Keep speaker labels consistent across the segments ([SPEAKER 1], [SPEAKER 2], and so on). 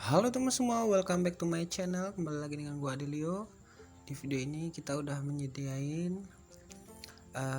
[SPEAKER 1] Halo teman semua, welcome back to my channel. Kembali lagi dengan gua Adelio. Di video ini kita udah menyediain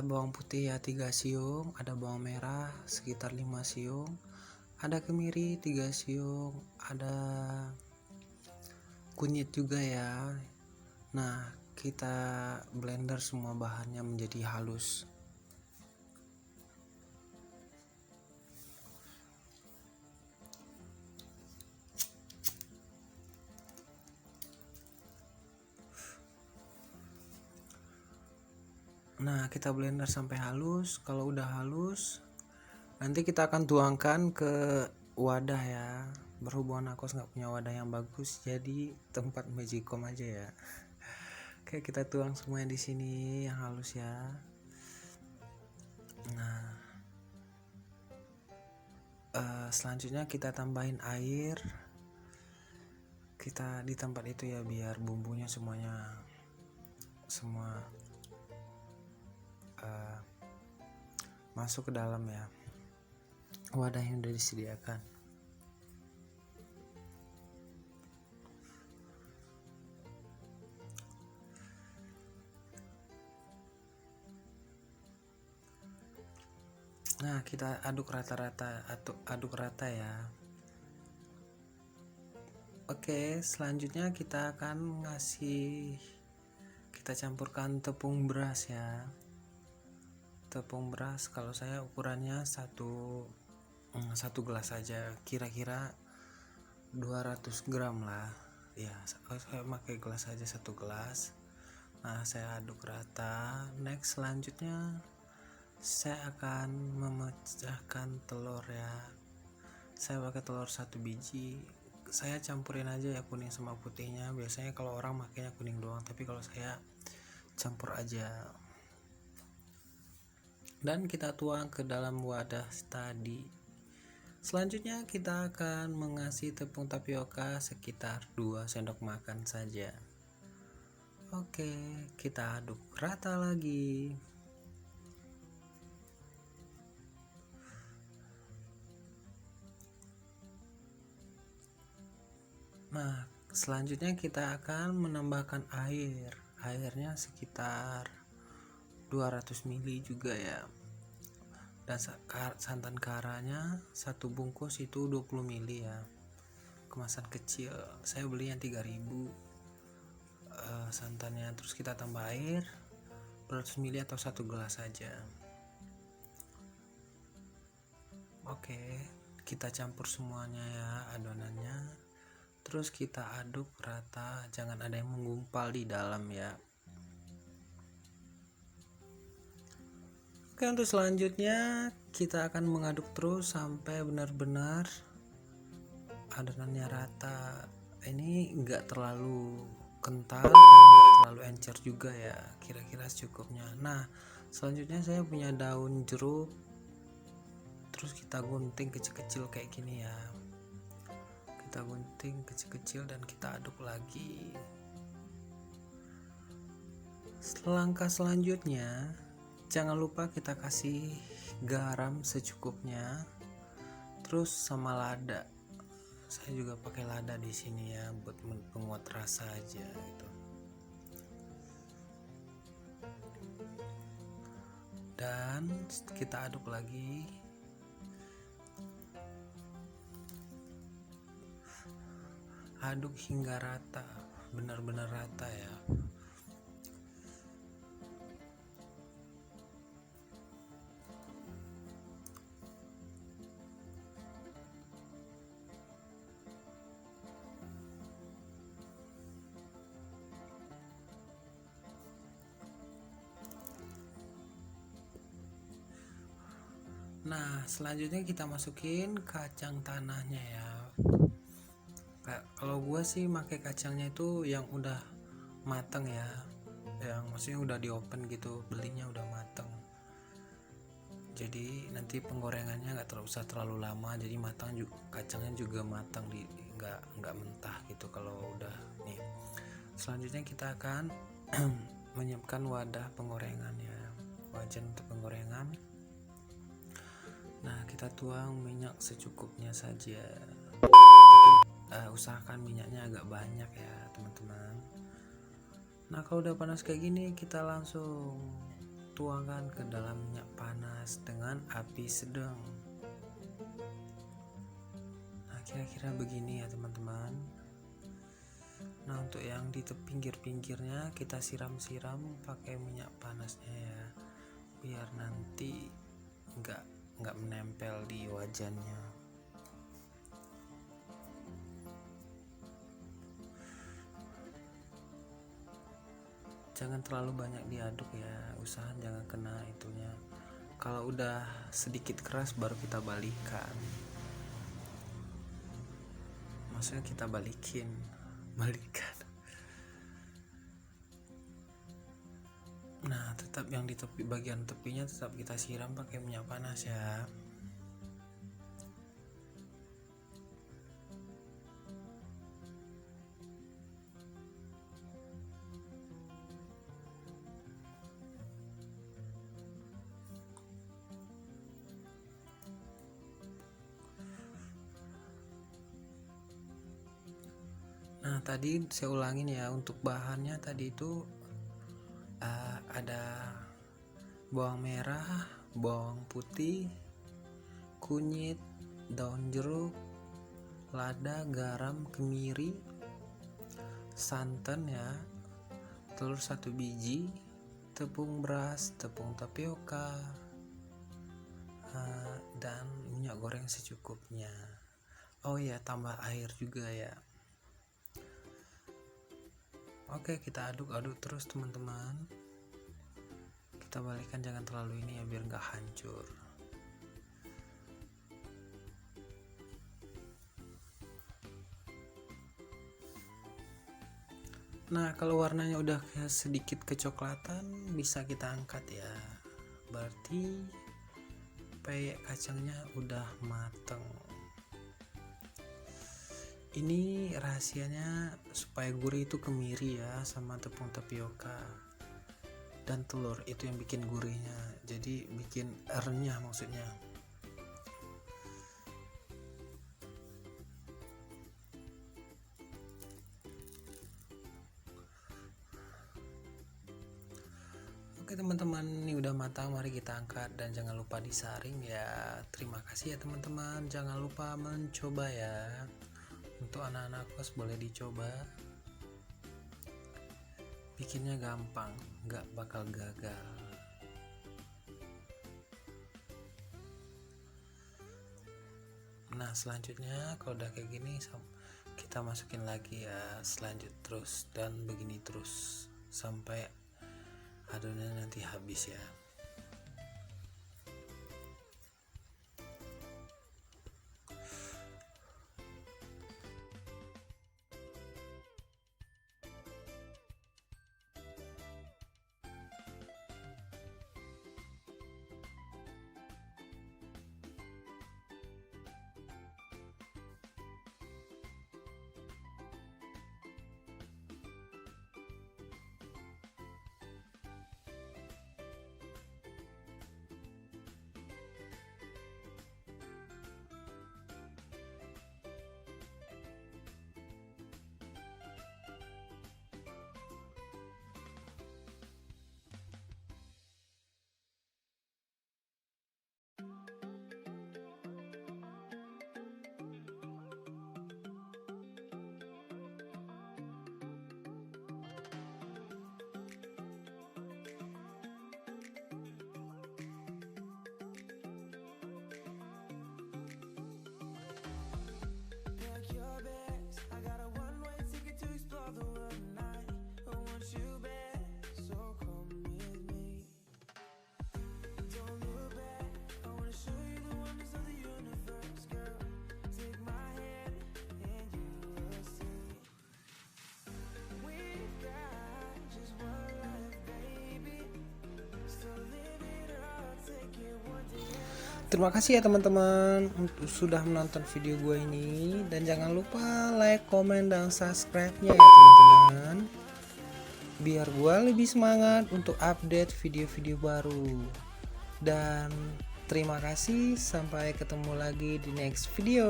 [SPEAKER 1] bawang putih ya 3 siung, ada bawang merah sekitar 5 siung, ada kemiri 3 siung, ada kunyit juga ya. Nah, kita blender semua bahannya menjadi halus. Nah, kita blender sampai halus. Kalau udah halus, nanti kita akan tuangkan ke wadah ya. Berhubungan aku nggak punya wadah yang bagus, jadi tempat magicom aja ya. Oke, kita tuang semuanya di sini yang halus ya. Nah, selanjutnya kita tambahin air. Kita di tempat itu ya, biar bumbunya semua masuk ke dalam ya wadah yang udah disediakan. Nah, kita aduk rata ya. Oke, selanjutnya kita akan kita campurkan tepung beras ya. Tepung beras kalau saya ukurannya satu gelas saja, kira-kira 200 gram lah ya. Saya pakai gelas saja, 1 gelas. Nah, saya aduk rata. Next, selanjutnya saya akan memecahkan telur ya. Saya pakai telur 1 biji. Saya campurin aja ya, kuning sama putihnya. Biasanya kalau orang makainya kuning doang, tapi kalau saya campur aja. Dan kita tuang ke dalam wadah tadi. Selanjutnya kita akan mengasih tepung tapioka sekitar 2 sendok makan saja. Oke, kita aduk rata lagi. Nah, selanjutnya kita akan menambahkan air. Airnya sekitar 200 ml juga ya. Dan santan karanya 1 bungkus itu 20 ml ya, kemasan kecil. Saya beli yang 3000 santannya. Terus kita tambah air 200 ml atau 1 gelas saja. Oke, kita campur semuanya ya adonannya. Terus kita aduk rata, jangan ada yang menggumpal di dalam ya. Oke, untuk selanjutnya kita akan mengaduk terus sampai benar-benar adonannya rata. Ini enggak terlalu kental dan enggak terlalu encer juga ya, kira-kira secukupnya. Nah, selanjutnya saya punya daun jeruk. Terus kita gunting kecil-kecil kayak gini ya. Kita gunting kecil-kecil dan kita aduk lagi. Langkah selanjutnya, jangan lupa kita kasih garam secukupnya. Terus sama lada. Saya juga pakai lada di sini ya, buat penguat rasa aja gitu. Dan kita aduk lagi. Aduk hingga rata, benar-benar rata ya. Nah, selanjutnya kita masukin kacang tanahnya ya. Kalau gue sih pakai kacangnya itu yang udah mateng ya, yang maksudnya udah di open gitu, belinya udah mateng. Jadi nanti penggorengannya nggak usah terlalu lama, jadi kacangnya juga matang, nggak mentah gitu kalau udah nih. Selanjutnya kita akan menyiapkan wadah penggorengan ya, wajan untuk penggorengan. Nah, kita tuang minyak secukupnya saja. usahakan minyaknya agak banyak ya teman-teman. Nah kalau udah panas kayak gini, kita langsung tuangkan ke dalam minyak panas dengan api sedang. Nah kira-kira begini ya teman-teman. Nah untuk yang di pinggir-pinggirnya kita siram-siram pakai minyak panasnya ya, biar nanti nggak menempel di wajannya. Jangan terlalu banyak diaduk ya, usahakan jangan kena itunya. Kalau udah sedikit keras baru kita balikan, maksudnya kita balikan. Nah tetap yang di bagian tepinya tetap kita siram pakai minyak panas ya. Nah tadi saya ulangin ya, untuk bahannya tadi itu ada bawang merah, bawang putih, kunyit, daun jeruk, lada, garam, kemiri, santan ya, telur 1 biji, tepung beras, tepung tapioka, dan minyak goreng secukupnya. Oh ya, tambah air juga ya. Oke, kita aduk-aduk terus teman-teman. Kita balikan, jangan terlalu ini ya biar nggak hancur. Nah kalau warnanya udah sedikit kecoklatan, bisa kita angkat ya, berarti peyek kacangnya udah mateng. Ini rahasianya supaya gurih itu kemiri ya, sama tepung tapioka dan telur, itu yang bikin gurihnya, jadi bikin renyah maksudnya. Oke teman-teman, ini udah matang, mari kita angkat dan jangan lupa disaring ya. Terima kasih ya teman-teman, jangan lupa mencoba ya. Untuk anak-anak kos boleh dicoba, bikinnya gampang, nggak bakal gagal. Nah selanjutnya kalau udah kayak gini, kita masukin lagi ya, selanjut terus dan begini terus sampai adonannya nanti habis ya. Terima kasih ya teman-teman sudah menonton video gue ini, dan jangan lupa like, komen, dan subscribe-nya ya teman-teman, biar gue lebih semangat untuk update video-video baru. Dan terima kasih, sampai ketemu lagi di next video.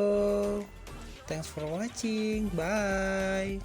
[SPEAKER 1] Thanks for watching. Bye.